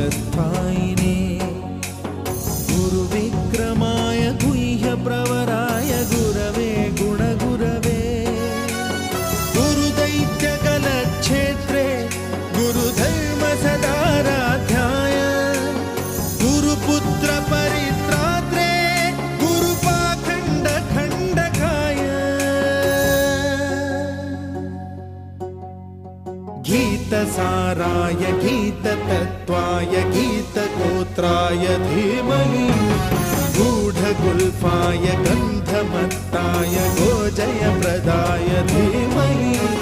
कालस्थायिने गुरुविक्रमाय गुह्यप्रवराय गुरवे गुणगुरवे गुरुदैत्यकलक्षेत्रे गुरुधर्मसदाराध्याय गुरुपुत्रपरित्रात्रे गुरुपाखण्डखण्डकाय गीतसाराय गीततत्त्वाय गीतगोत्राय धीमहि गूढगुल्फाय गन्धमत्ताय गोजयप्रदाय धीमहि